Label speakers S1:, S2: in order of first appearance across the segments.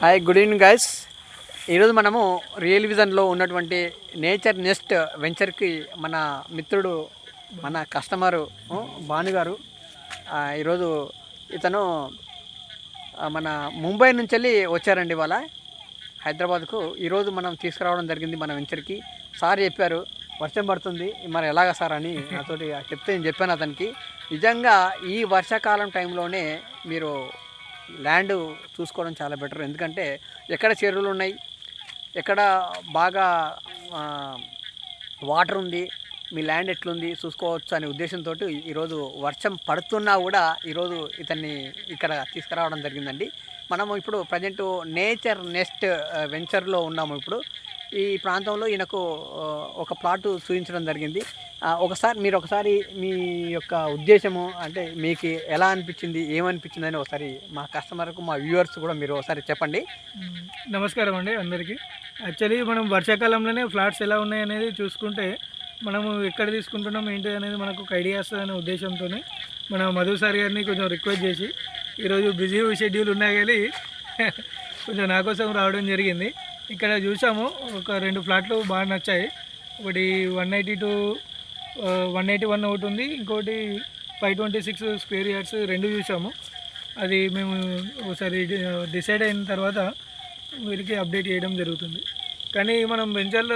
S1: Hi, good evening guys. ఈరోజు మనము real విజన్లో ఉన్నటువంటి నేచర్ నెస్ట్ వెంచర్కి మన మిత్రుడు, మన కస్టమరు భాను గారు ఈరోజు ఇతను మన ముంబై నుంచి వెళ్ళి వచ్చారండి ఇవాళ హైదరాబాద్కు. ఈరోజు మనం తీసుకురావడం జరిగింది మన వెంచర్కి. సార్ చెప్పారు వర్షం పడుతుంది, మరి ఎలాగ సార్ అని నాతోటి చెప్తే నేను చెప్పాను అతనికి. నిజంగా ఈ వర్షాకాలం టైంలోనే మీరు ల్యాండ్ చూసుకోవడం చాలా బెటర్. ఎందుకంటే ఎక్కడ చెరువులు ఉన్నాయి, ఎక్కడ బాగా వాటర్ ఉంది, మీ ల్యాండ్ ఎట్లుంది చూసుకోవచ్చు అనే ఉద్దేశంతో ఈరోజు వర్షం పడుతున్నా కూడా ఈరోజు ఇతన్ని ఇక్కడ తీసుకురావడం జరిగిందండి. మనము ఇప్పుడు ప్రజెంట్ నేచర్ నెస్ట్ వెంచర్లో ఉన్నాము. ఇప్పుడు ఈ ప్రాంతంలో ఈయనకు ఒక ప్లాట్ చూపించడం జరిగింది. ఒకసారి మీ యొక్క ఉద్దేశము అంటే మీకు ఎలా అనిపించింది, ఏమనిపించింది అని ఒకసారి మా కస్టమర్కు, మా వ్యూవర్స్ కూడా మీరు ఒకసారి చెప్పండి.
S2: నమస్కారం అండి అందరికీ. యాక్చువల్లీ మనం వర్షాకాలంలోనే ఫ్లాట్స్ ఎలా ఉన్నాయి అనేది చూసుకుంటే మనము ఎక్కడ తీసుకుంటున్నాం ఏంటి అనేది మనకు ఒక ఐడియా వస్తుందనే ఉద్దేశంతో మన మధు సార్ గారిని కొంచెం రిక్వెస్ట్ చేసి ఈరోజు బిజీ షెడ్యూల్ ఉన్నా కానీ కొంచెం నా కోసం రావడం జరిగింది. ఇక్కడ చూసాము, ఒక 2 ఫ్లాట్లు బాగా నచ్చాయి. ఒకటి 181 ఒకటి ఉంది, ఇంకోటి 526 స్క్వేర్ యార్డ్స్ 2 చూసాము. అది మేము ఒకసారి డిసైడ్ అయిన తర్వాత వీరికి అప్డేట్ చేయడం జరుగుతుంది. కానీ మనం వెంచర్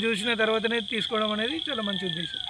S2: చూసిన తర్వాతనే తీసుకోవడం అనేది చాలా మంచి ఉద్దేశం.